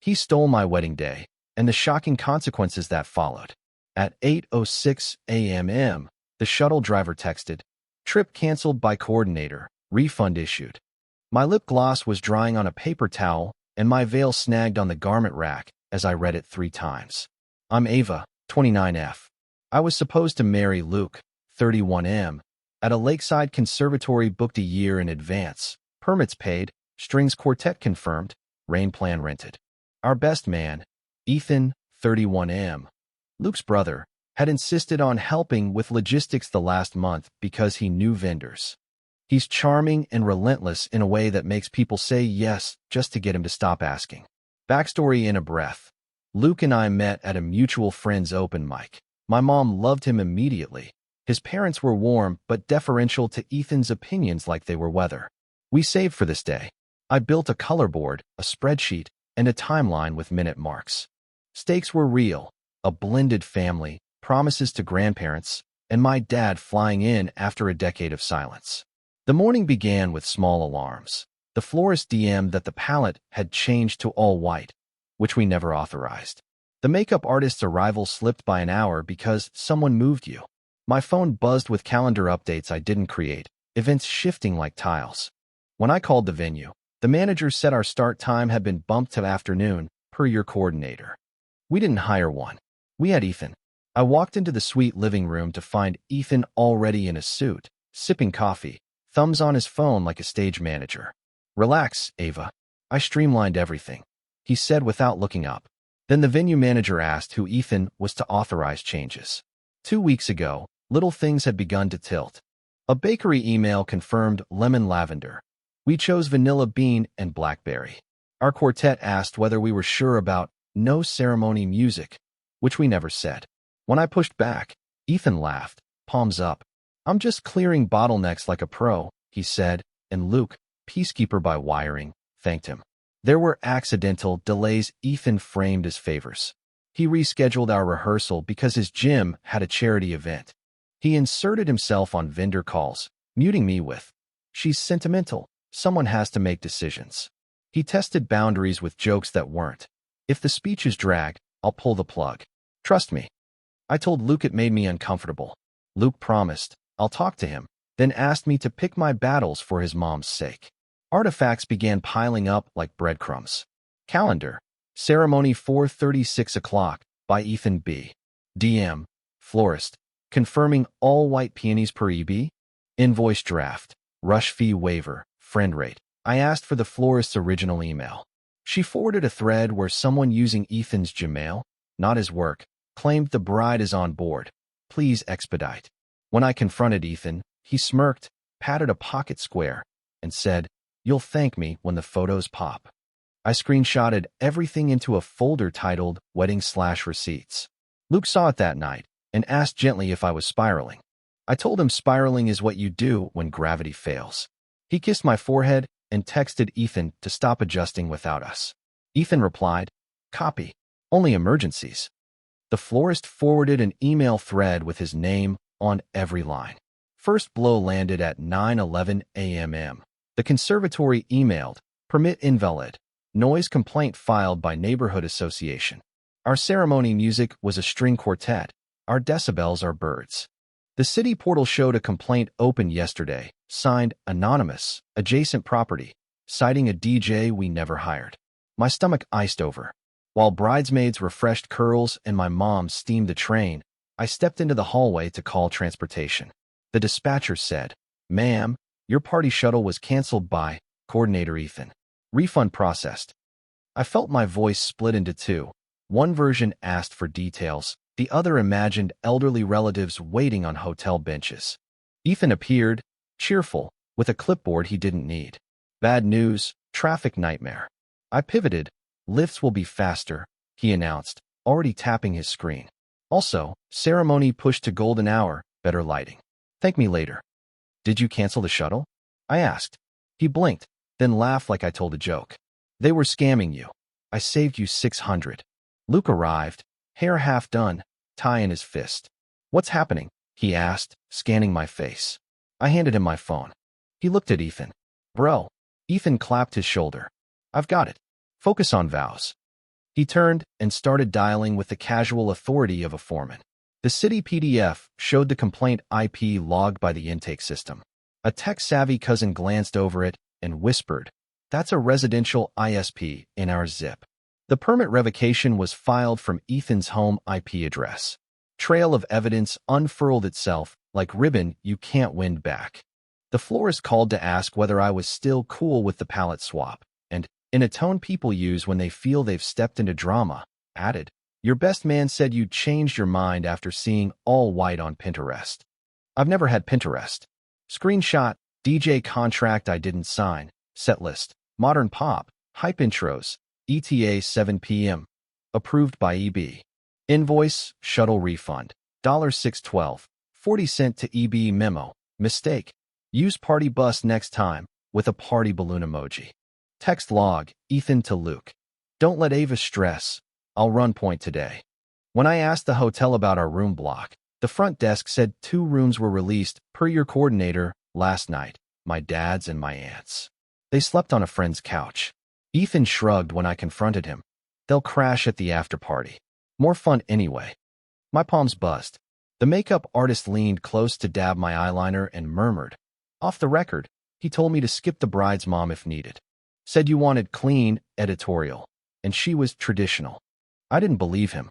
He stole my wedding day, and the shocking consequences that followed. At 8:06 a.m., the shuttle driver texted, "Trip canceled by coordinator, refund issued." My lip gloss was drying on a paper towel, and my veil snagged on the garment rack as I read it 3 times. I'm Ava, 29F. I was supposed to marry Luke, 31M, at a lakeside conservatory booked a year in advance. Permits paid, strings quartet confirmed, rain plan rented. Our best man, Ethan, 31M, Luke's brother, had insisted on helping with logistics the last month because he knew vendors. He's charming and relentless in a way that makes people say yes just to get him to stop asking. Backstory in a breath. Luke and I met at a mutual friend's open mic. My mom loved him immediately. His parents were warm but deferential to Ethan's opinions like they were weather. We saved for this day. I built a color board, a spreadsheet, and a timeline with minute marks. Stakes were real, a blended family, promises to grandparents, and my dad flying in after a decade of silence. The morning began with small alarms. The florist DM'd that the palette had changed to all white, which we never authorized. The makeup artist's arrival slipped by an hour because someone moved you. My phone buzzed with calendar updates I didn't create, events shifting like tiles. When I called the venue, the manager said our start time had been bumped to afternoon, per your coordinator. We didn't hire one. We had Ethan. I walked into the suite living room to find Ethan already in a suit, sipping coffee, thumbs on his phone like a stage manager. "Relax, Ava. I streamlined everything," he said without looking up. Then the venue manager asked who Ethan was to authorize changes. 2 weeks ago, little things had begun to tilt. A bakery email confirmed lemon lavender. We chose vanilla bean and blackberry. Our quartet asked whether we were sure about no ceremony music, which we never said. When I pushed back, Ethan laughed, palms up. "I'm just clearing bottlenecks like a pro," he said, and Luke, peacekeeper by wiring, thanked him. There were accidental delays Ethan framed as favors. He rescheduled our rehearsal because his gym had a charity event. He inserted himself on vendor calls, muting me with, "She's sentimental. Someone has to make decisions." He tested boundaries with jokes that weren't. "If the speeches drag, I'll pull the plug. Trust me." I told Luke it made me uncomfortable. Luke promised, "I'll talk to him," then asked me to pick my battles for his mom's sake. Artifacts began piling up like breadcrumbs. Calendar. Ceremony 4:36 o'clock by Ethan B. DM. Florist. Confirming all white peonies per EB. Invoice draft. Rush fee waiver. Friend rate. I asked for the florist's original email. She forwarded a thread where someone using Ethan's Gmail, not his work, claimed the bride is on board. Please expedite. When I confronted Ethan, he smirked, patted a pocket square, and said, "You'll thank me when the photos pop." I screenshotted everything into a folder titled Wedding/Receipts. Luke saw it that night and asked gently if I was spiraling. I told him spiraling is what you do when gravity fails. He kissed my forehead and texted Ethan to stop adjusting without us. Ethan replied, "Copy. Only emergencies." The florist forwarded an email thread with his name on every line. First blow landed at 9:11 a.m. The conservatory emailed, "Permit invalid. Noise complaint filed by Neighborhood Association." Our ceremony music was a string quartet. Our decibels are birds. The city portal showed a complaint opened yesterday, signed Anonymous, adjacent property, citing a DJ we never hired. My stomach iced over. While bridesmaids refreshed curls and my mom steamed the train, I stepped into the hallway to call transportation. The dispatcher said, "Ma'am, your party shuttle was canceled by Coordinator Ethan. Refund processed." I felt my voice split into two. One version asked for details. The other imagined elderly relatives waiting on hotel benches. Ethan appeared, cheerful, with a clipboard he didn't need. "Bad news, traffic nightmare." I pivoted. "Lifts will be faster," he announced, already tapping his screen. "Also, ceremony pushed to golden hour, better lighting. Thank me later." "Did you cancel the shuttle?" I asked. He blinked, then laughed like I told a joke. "They were scamming you. I saved you $600. Luke arrived, hair half done, tie in his fist. "What's happening?" he asked, scanning my face. I handed him my phone. He looked at Ethan. "Bro." Ethan clapped his shoulder. "I've got it. Focus on vows." He turned and started dialing with the casual authority of a foreman. The city PDF showed the complaint IP logged by the intake system. A tech-savvy cousin glanced over it and whispered, "That's a residential ISP in our zip." The permit revocation was filed from Ethan's home IP address. Trail of evidence unfurled itself like ribbon you can't wind back. The florist called to ask whether I was still cool with the palette swap, and, in a tone people use when they feel they've stepped into drama, added, "Your best man said you changed your mind after seeing all white on Pinterest." I've never had Pinterest. Screenshot, DJ contract I didn't sign, setlist, modern pop, hype intros, ETA 7 p.m. Approved by EB. Invoice, shuttle refund, $612, 40 cents to EB memo, mistake. Use party bus next time, with a party balloon emoji. Text log, Ethan to Luke. Don't let Ava stress. I'll run point today. When I asked the hotel about our room block, the front desk said 2 rooms were released per your coordinator last night, my dad's and my aunt's. They slept on a friend's couch. Ethan shrugged when I confronted him. They'll crash at the after party. More fun anyway. My palms buzzed. The makeup artist leaned close to dab my eyeliner and murmured. Off the record, he told me to skip the bride's mom if needed. Said you wanted clean, editorial, and she was traditional. I didn't believe him.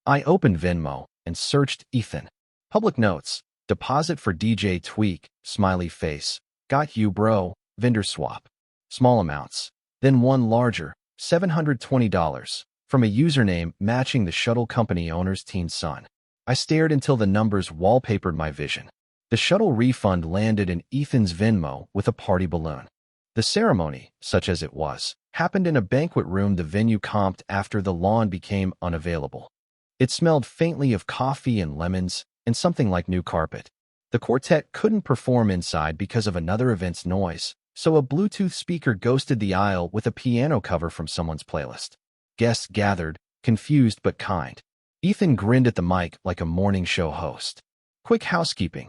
I opened Venmo and searched Ethan. Public notes, deposit for DJ Tweak, smiley face. Got you, bro, vendor swap. Small amounts. Then one larger, $720, from a username matching the shuttle company owner's teen son. I stared until the numbers wallpapered my vision. The shuttle refund landed in Ethan's Venmo with a party balloon. The ceremony, such as it was, happened in a banquet room the venue comped after the lawn became unavailable. It smelled faintly of coffee and lemons and something like new carpet. The quartet couldn't perform inside because of another event's noise, so a Bluetooth speaker ghosted the aisle with a piano cover from someone's playlist. Guests gathered, confused but kind. Ethan grinned at the mic like a morning show host. "Quick housekeeping,"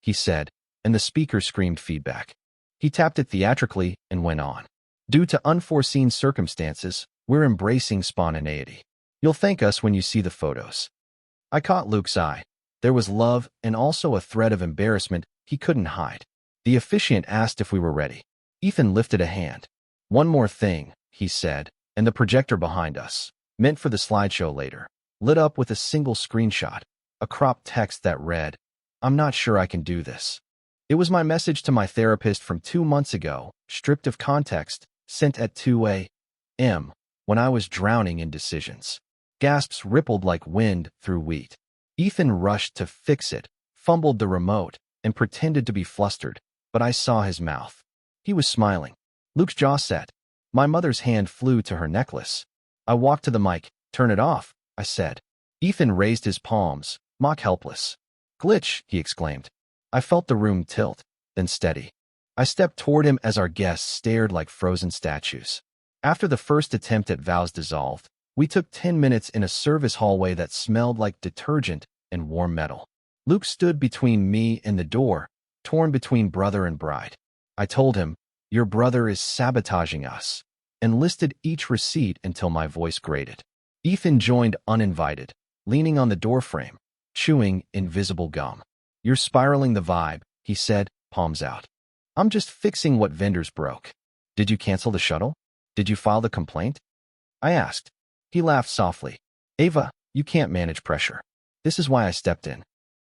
he said, and the speaker screamed feedback. He tapped it theatrically and went on. "Due to unforeseen circumstances, we're embracing spontaneity. You'll thank us when you see the photos." I caught Luke's eye. There was love and also a thread of embarrassment he couldn't hide. The officiant asked if we were ready. Ethan lifted a hand. "One more thing," he said, and the projector behind us, meant for the slideshow later, lit up with a single screenshot, a cropped text that read, "I'm not sure I can do this." It was my message to my therapist from 2 months ago, stripped of context, sent at 2 a.m., when I was drowning in decisions. Gasps rippled like wind through wheat. Ethan rushed to fix it, fumbled the remote, and pretended to be flustered, but I saw his mouth. He was smiling. Luke's jaw set. My mother's hand flew to her necklace. I walked to the mic. "Turn it off," I said. Ethan raised his palms, mock helpless. "Glitch," he exclaimed. I felt the room tilt, then steady. I stepped toward him as our guests stared like frozen statues. After the first attempt at vows dissolved, we took 10 minutes in a service hallway that smelled like detergent and warm metal. Luke stood between me and the door, torn between brother and bride. I told him, "Your brother is sabotaging us," and listed each receipt until my voice grated. Ethan joined uninvited, leaning on the doorframe, chewing invisible gum. "You're spiraling the vibe," he said, palms out. "I'm just fixing what vendors broke." "Did you cancel the shuttle? Did you file the complaint?" I asked. He laughed softly. "Ava, you can't manage pressure. This is why I stepped in."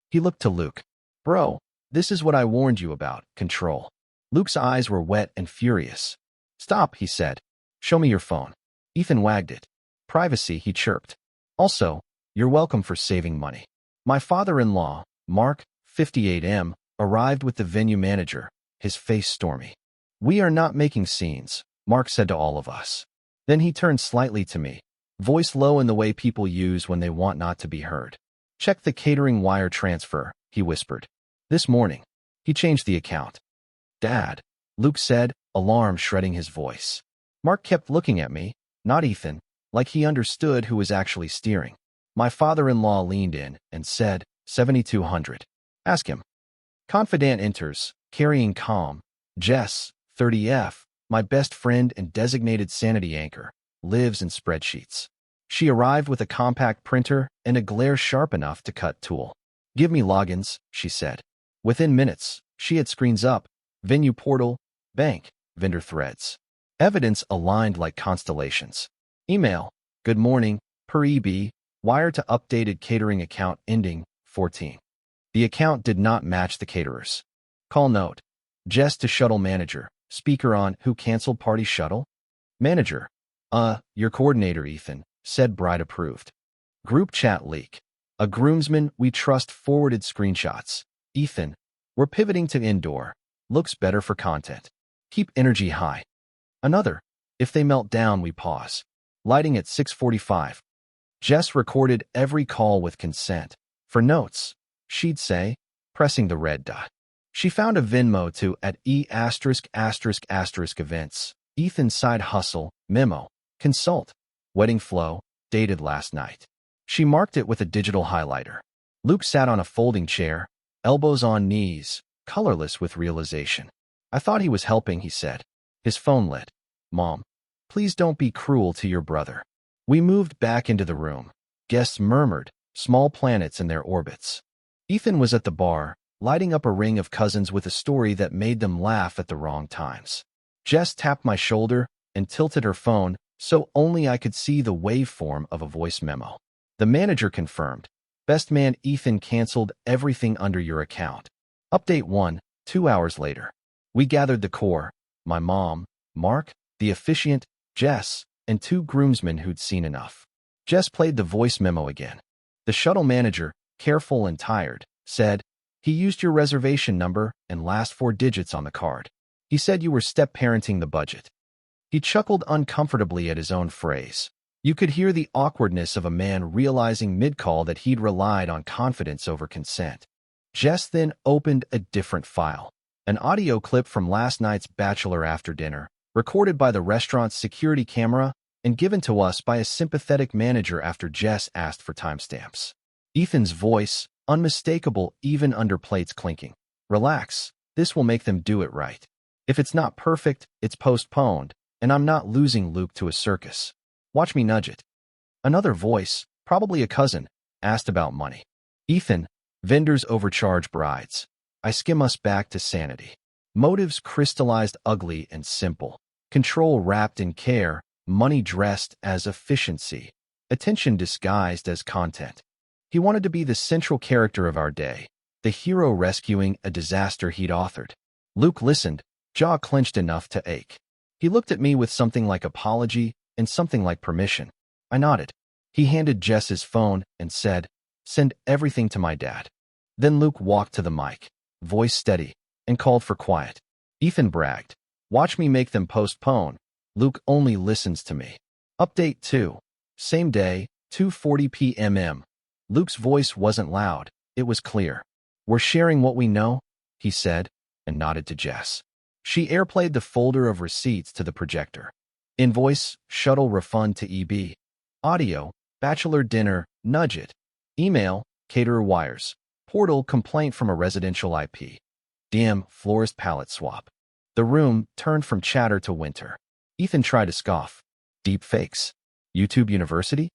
He looked to Luke. "Bro, this is what I warned you about, control." Luke's eyes were wet and furious. "Stop," he said. "Show me your phone." Ethan wagged it. "Privacy," he chirped. "Also, you're welcome for saving money." My father-in-law, Mark, 58M, arrived with the venue manager, his face stormy. "We are not making scenes," Mark said to all of us. Then he turned slightly to me, voice low in the way people use when they want not to be heard. "Check the catering wire transfer," he whispered. "This morning." He changed the account. "Dad," Luke said, alarm shredding his voice. Mark kept looking at me, not Ethan, like he understood who was actually steering. My father-in-law leaned in and said, 7200. "Ask him." Confidant enters, carrying calm. Jess, 30F, my best friend and designated sanity anchor, lives in spreadsheets. She arrived with a compact printer and a glare sharp enough to cut tool. "Give me logins," she said. Within minutes, she had screens up, venue portal, bank, vendor threads. Evidence aligned like constellations. Email, "Good morning, per EB, wire to updated catering account ending 14. The account did not match the caterers. Call note, Jess to shuttle manager, speaker on who canceled party shuttle? Manager, your coordinator Ethan, said bride approved. Group chat leak. A groomsman we trust forwarded screenshots. Ethan, we're pivoting to indoor. Looks better for content. Keep energy high. Another, if they melt down we pause. Lighting at 6:45. Jess recorded every call with consent. For notes, she'd say, pressing the red dot. She found a Venmo to at ****events. Ethan's side hustle, memo, consult, wedding flow, dated last night. She marked it with a digital highlighter. Luke sat on a folding chair, elbows on knees, colorless with realization. I thought he was helping, he said. His phone lit. Mom, please don't be cruel to your brother. We moved back into the room. Guests murmured, small planets in their orbits. Ethan was at the bar, lighting up a ring of cousins with a story that made them laugh at the wrong times. Jess tapped my shoulder and tilted her phone so only I could see the waveform of a voice memo. The manager confirmed. Best man Ethan canceled everything under your account. Update 1, 2 hours later. We gathered the core, my mom, Mark, the officiant, Jess, and 2 groomsmen who'd seen enough. Jess played the voice memo again. The shuttle manager, careful and tired, said, he used your reservation number and last 4 digits on the card. He said you were step-parenting the budget. He chuckled uncomfortably at his own phrase. You could hear the awkwardness of a man realizing mid-call that he'd relied on confidence over consent. Jess then opened a different file. An audio clip from last night's bachelor after dinner, recorded by the restaurant's security camera and given to us by a sympathetic manager after Jess asked for timestamps. Ethan's voice, unmistakable even under plates clinking. Relax, this will make them do it right. If it's not perfect, it's postponed, and I'm not losing Luke to a circus. Watch me nudge it. Another voice, probably a cousin, asked about money. Ethan, vendors overcharge brides. I skim us back to sanity. Motives crystallized ugly and simple. Control wrapped in care, money dressed as efficiency. Attention disguised as content. He wanted to be the central character of our day, the hero rescuing a disaster he'd authored. Luke listened, jaw clenched enough to ache. He looked at me with something like apology and something like permission. I nodded. He handed Jess his phone and said, send everything to my dad. Then Luke walked to the mic, voice steady, and called for quiet. Ethan bragged, watch me make them postpone. Luke only listens to me. Update 2. Same day, 2:40 p.m. Luke's voice wasn't loud, it was clear. We're sharing what we know, he said, and nodded to Jess. She airplayed the folder of receipts to the projector. Invoice, shuttle refund to EB. Audio, bachelor dinner, nudge it. Email, caterer wires. Portal, complaint from a residential IP. DM, florist palette swap. The room turned from chatter to winter. Ethan tried to scoff. Deep fakes. YouTube University?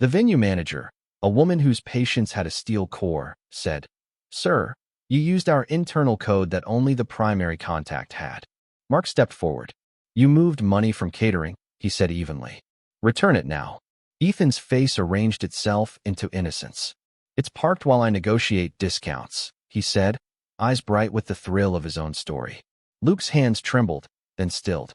The venue manager, a woman whose patience had a steel core, said, Sir, you used our internal code that only the primary contact had. Mark stepped forward. You moved money from catering, he said evenly. Return it now. Ethan's face arranged itself into innocence. It's parked while I negotiate discounts, he said, eyes bright with the thrill of his own story. Luke's hands trembled, then stilled.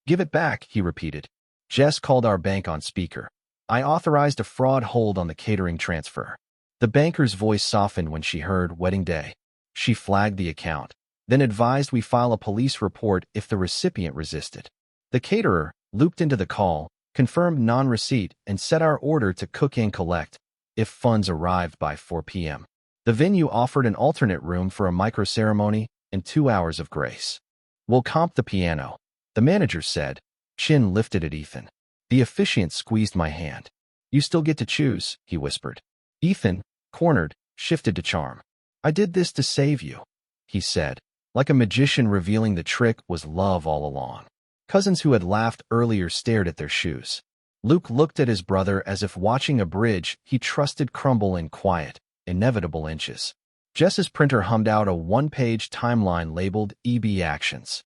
Give it back, he repeated. Jess called our bank on speaker. I authorized a fraud hold on the catering transfer. The banker's voice softened when she heard wedding day. She flagged the account, then advised we file a police report if the recipient resisted. The caterer, looped into the call, confirmed non-receipt and set our order to cook and collect if funds arrived by 4 p.m. The venue offered an alternate room for a micro-ceremony and 2 hours of grace. We'll comp the piano, the manager said, chin lifted at Ethan. The officiant squeezed my hand. You still get to choose, he whispered. Ethan, cornered, shifted to charm. I did this to save you, he said, like a magician revealing the trick was love all along. Cousins who had laughed earlier stared at their shoes. Luke looked at his brother as if watching a bridge he trusted crumble in quiet, inevitable inches. Jess's printer hummed out a one-page timeline labeled EB Actions.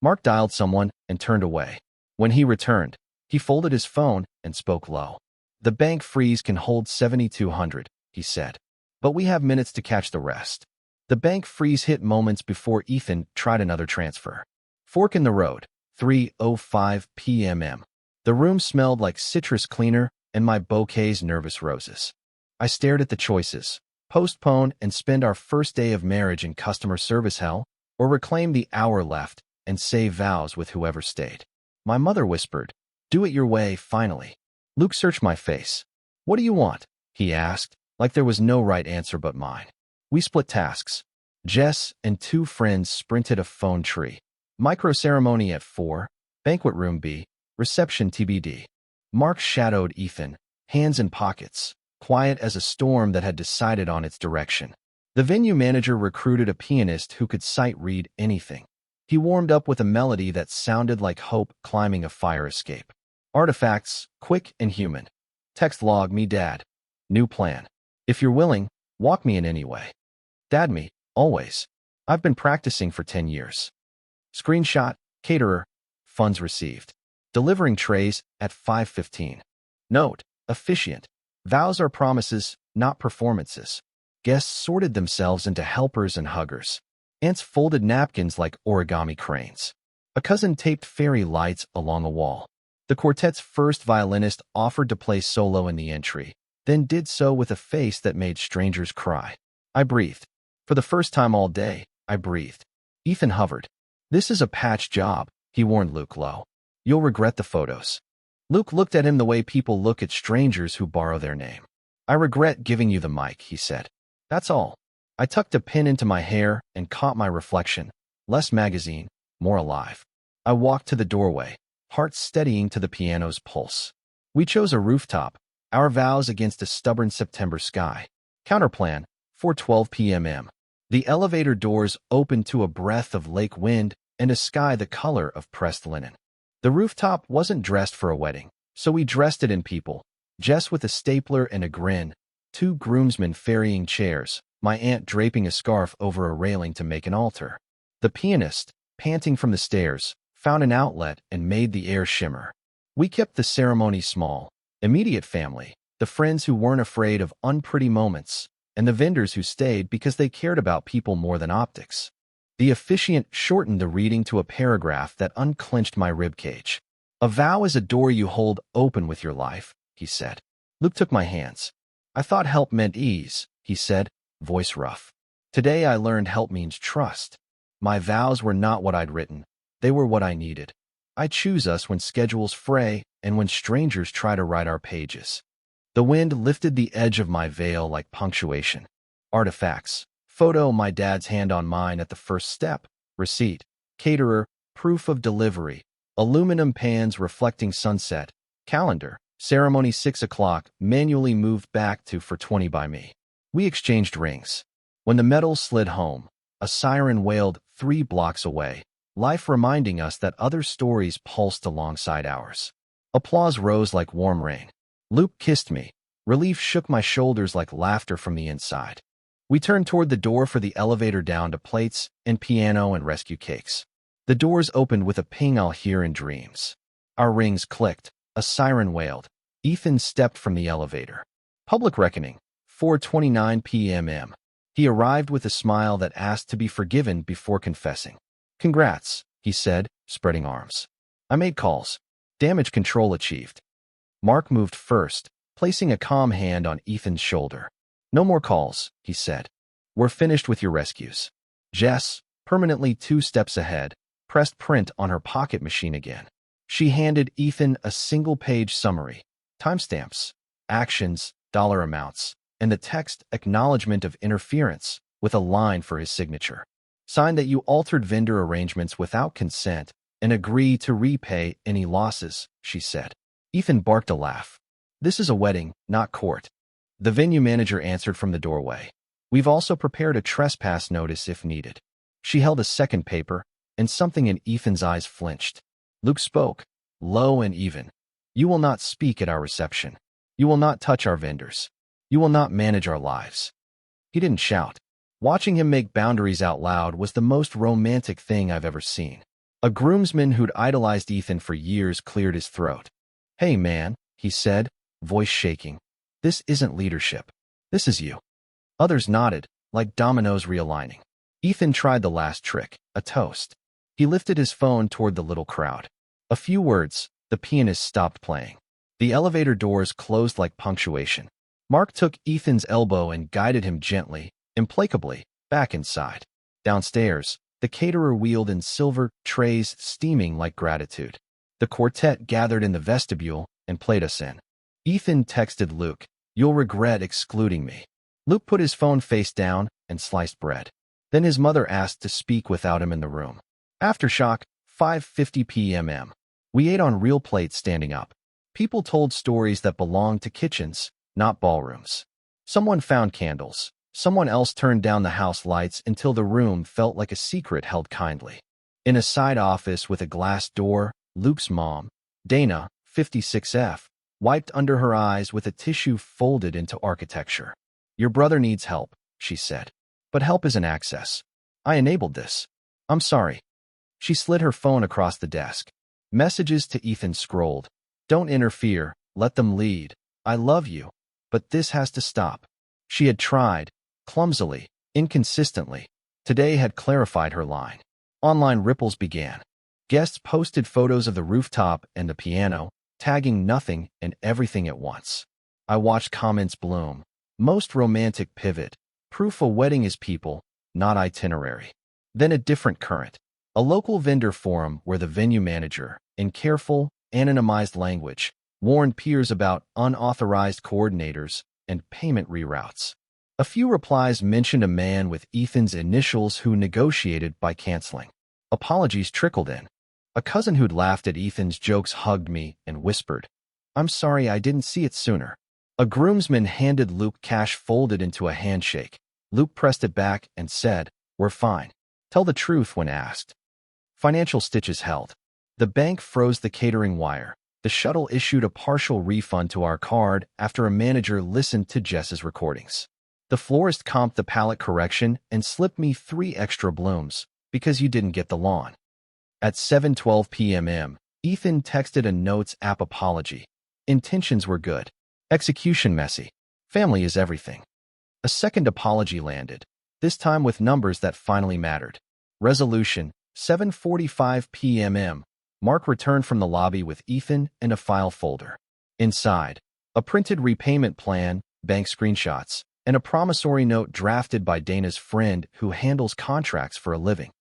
Mark dialed someone and turned away. When he returned, he folded his phone and spoke low. "The bank freeze can hold 7,200, he said. "But we have minutes to catch the rest." The bank freeze hit moments before Ethan tried another transfer. Fork in the road, 3:05 p.m. The room smelled like citrus cleaner and my bouquet's nervous roses. I stared at the choices: postpone and spend our first day of marriage in customer service hell, or reclaim the hour left and say vows with whoever stayed. My mother whispered, "Do it your way, finally." Luke searched my face. "What do you want?" he asked, like there was no right answer but mine. We split tasks. Jess and two friends sprinted a phone tree. Micro-ceremony at 4, banquet room B, reception TBD. Mark shadowed Ethan, hands in pockets, quiet as a storm that had decided on its direction. The venue manager recruited a pianist who could sight-read anything. He warmed up with a melody that sounded like hope climbing a fire escape. Artifacts, quick and human. Text log, me dad. New plan. If you're willing, walk me in anyway. Dad me, always. I've been practicing for 10 years. Screenshot, caterer, funds received. Delivering trays at 5:15. Note, officiant. Vows are promises, not performances. Guests sorted themselves into helpers and huggers. Aunts folded napkins like origami cranes. A cousin taped fairy lights along a wall. The quartet's first violinist offered to play solo in the entry, then did so with a face that made strangers cry. I breathed. For the first time all day, I breathed. Ethan hovered. "This is a patch job," he warned Luke low. "You'll regret the photos." Luke looked at him the way people look at strangers who borrow their name. "I regret giving you the mic," he said. "That's all." I tucked a pin into my hair and caught my reflection. Less magazine, more alive. I walked to the doorway, heart steadying to the piano's pulse. We chose a rooftop, our vows against a stubborn September sky. Counterplan, 4:12 p.m. The elevator doors opened to a breath of lake wind and a sky the color of pressed linen. The rooftop wasn't dressed for a wedding, so we dressed it in people. Jess with a stapler and a grin, two groomsmen ferrying chairs, my aunt draping a scarf over a railing to make an altar. The pianist, panting from the stairs, found an outlet and made the air shimmer. We kept the ceremony small. Immediate family, the friends who weren't afraid of unpretty moments, and the vendors who stayed because they cared about people more than optics. The officiant shortened the reading to a paragraph that unclenched my ribcage. "A vow is a door you hold open with your life," he said. Luke took my hands. "I thought help meant ease," he said, voice rough. "Today I learned help means trust." My vows were not what I'd written. They were what I needed. I choose us when schedules fray and when strangers try to write our pages. The wind lifted the edge of my veil like punctuation. Artifacts. Photo, my dad's hand on mine at the first step. Receipt. Caterer. Proof of delivery. Aluminum pans reflecting sunset. Calendar. Ceremony 6 o'clock, manually moved back to 4:20 by me. We exchanged rings. When the metal slid home, a siren wailed 3 blocks away, life reminding us that other stories pulsed alongside ours. Applause rose like warm rain. Luke kissed me. Relief shook my shoulders like laughter from the inside. We turned toward the door for the elevator down to plates and piano and rescue cakes. The doors opened with a ping I'll hear in dreams. Our rings clicked. A siren wailed. Ethan stepped from the elevator. Public reckoning. 4:29 p.m. He arrived with a smile that asked to be forgiven before confessing. "Congrats," he said, spreading arms. I made calls. Damage control achieved. Mark moved first, placing a calm hand on Ethan's shoulder. "No more calls," he said. "We're finished with your rescues." Jess, permanently 2 steps ahead, pressed print on her pocket machine again. She handed Ethan a single-page summary, timestamps, actions, dollar amounts, and the text acknowledgement of interference with a line for his signature. "Signed that you altered vendor arrangements without consent and agree to repay any losses," she said. Ethan barked a laugh. "This is a wedding, not court." The venue manager answered from the doorway. "We've also prepared a trespass notice if needed." She held a second paper, and something in Ethan's eyes flinched. Luke spoke, low and even. You will not speak at our reception. You will not touch our vendors. You will not manage our lives. He didn't shout. Watching him make boundaries out loud was the most romantic thing I've ever seen. A groomsman who'd idolized Ethan for years cleared his throat. "Hey, man," he said, voice shaking. "This isn't leadership. This is you." Others nodded, like dominoes realigning. Ethan tried the last trick, a toast. He lifted his phone toward the little crowd. A few words, the pianist stopped playing. The elevator doors closed like punctuation. Mark took Ethan's elbow and guided him gently, implacably, back inside. Downstairs, the caterer wheeled in silver trays steaming like gratitude. The quartet gathered in the vestibule and played us in. Ethan texted Luke, "You'll regret excluding me." Luke put his phone face down and sliced bread. Then his mother asked to speak without him in the room. Aftershock, 5:50 p.m. We ate on real plates standing up. People told stories that belonged to kitchens, not ballrooms. Someone found candles. Someone else turned down the house lights until the room felt like a secret held kindly. In a side office with a glass door, Luke's mom, Dana, 56F, wiped under her eyes with a tissue folded into architecture. "Your brother needs help," she said. "But help isn't access. I enabled this. I'm sorry." She slid her phone across the desk. Messages to Ethan scrolled. "Don't interfere. Let them lead. I love you. But this has to stop." She had tried, clumsily, inconsistently. Today had clarified her line. Online ripples began. Guests posted photos of the rooftop and the piano, tagging nothing and everything at once. I watched comments bloom. "Most romantic pivot. Proof a wedding is people, not itinerary." Then a different current. A local vendor forum where the venue manager, in careful, anonymized language, warned peers about unauthorized coordinators and payment reroutes. A few replies mentioned a man with Ethan's initials who negotiated by canceling. Apologies trickled in. A cousin who'd laughed at Ethan's jokes hugged me and whispered, "I'm sorry I didn't see it sooner." A groomsman handed Luke cash folded into a handshake. Luke pressed it back and said, "We're fine. Tell the truth when asked." Financial stitches held. The bank froze the catering wire. The shuttle issued a partial refund to our card after a manager listened to Jess's recordings. The florist comped the palette correction and slipped me 3 extra blooms because you didn't get the lawn. At 7:12 p.m., Ethan texted a Notes app apology. Intentions were good. Execution messy. Family is everything. A second apology landed, this time with numbers that finally mattered. Resolution, 7:45 p.m. Mark returned from the lobby with Ethan and a file folder. Inside, a printed repayment plan, bank screenshots, and a promissory note drafted by Dana's friend who handles contracts for a living.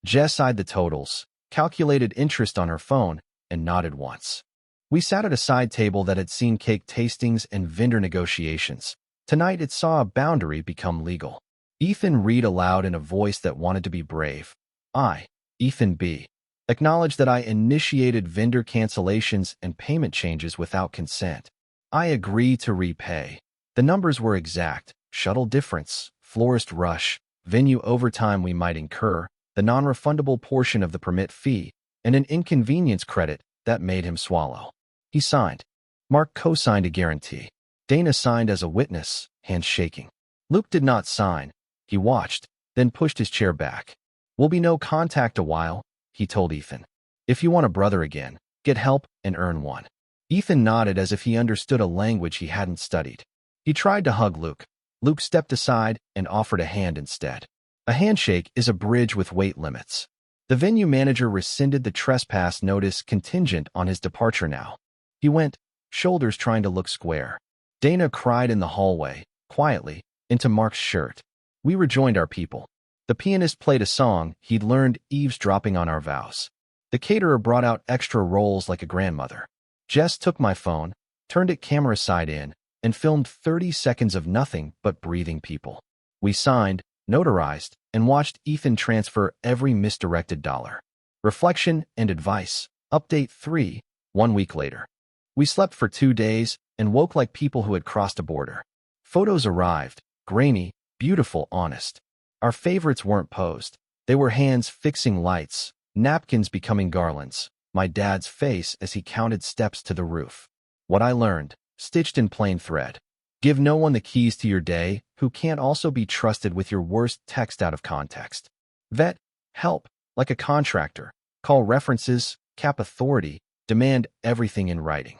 Jess eyed the totals, calculated interest on her phone, and nodded once. We sat at a side table that had seen cake tastings and vendor negotiations. Tonight it saw a boundary become legal. Ethan read aloud in a voice that wanted to be brave. "I, Ethan B., acknowledge that I initiated vendor cancellations and payment changes without consent. I agree to repay." The numbers were exact: shuttle difference, florist rush, venue overtime we might incur, the non-refundable portion of the permit fee, and an inconvenience credit that made him swallow. He signed. Mark co-signed a guarantee. Dana signed as a witness, hands shaking. Luke did not sign. He watched, then pushed his chair back. "Will be no contact a while," he told Ethan. "If you want a brother again, get help and earn one." Ethan nodded as if he understood a language he hadn't studied. He tried to hug Luke. Luke stepped aside and offered a hand instead. A handshake is a bridge with weight limits. The venue manager rescinded the trespass notice contingent on his departure now. He went, shoulders trying to look square. Dana cried in the hallway, quietly, into Mark's shirt. We rejoined our people. The pianist played a song he'd learned eavesdropping on our vows. The caterer brought out extra rolls like a grandmother. Jess took my phone, turned it camera side in, and filmed 30 seconds of nothing but breathing people. We signed, notarized, and watched Ethan transfer every misdirected dollar. Reflection and advice. Update 3, 1 week later. We slept for 2 days and woke like people who had crossed a border. Photos arrived, grainy, beautiful, honest. Our favorites weren't posed. They were hands fixing lights, napkins becoming garlands, My dad's face as he counted steps to the roof. What I learned, stitched in plain thread. Give no one the keys to your day who can't also be trusted with your worst text out of context. Vet, help, like a contractor. Call references, cap authority, demand everything in writing.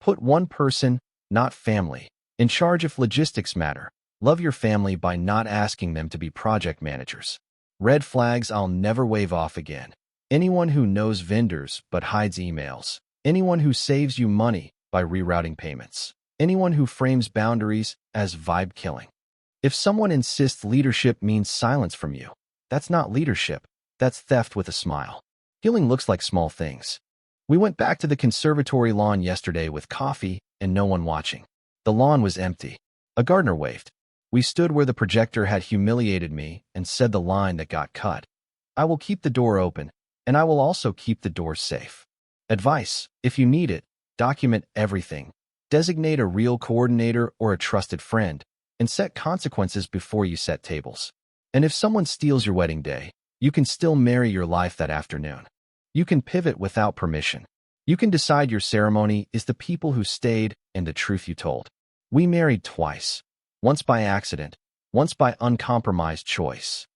Put one person, not family, in charge if logistics matter. Love your family by not asking them to be project managers. Red flags I'll never wave off again. Anyone who knows vendors but hides emails. Anyone who saves you money by rerouting payments. Anyone who frames boundaries as vibe killing. If someone insists leadership means silence from you, that's not leadership, that's theft with a smile. Healing looks like small things. We went back to the conservatory lawn yesterday with coffee and no one watching. The lawn was empty. A gardener waved. We stood where the projector had humiliated me and said the line that got cut. I will keep the door open, and I will also keep the door safe. Advice: if you need it, document everything. Designate a real coordinator or a trusted friend, and set consequences before you set tables. And if someone steals your wedding day, you can still marry your life that afternoon. You can pivot without permission. You can decide your ceremony is the people who stayed and the truth you told. We married twice. Once by accident, once by uncompromised choice.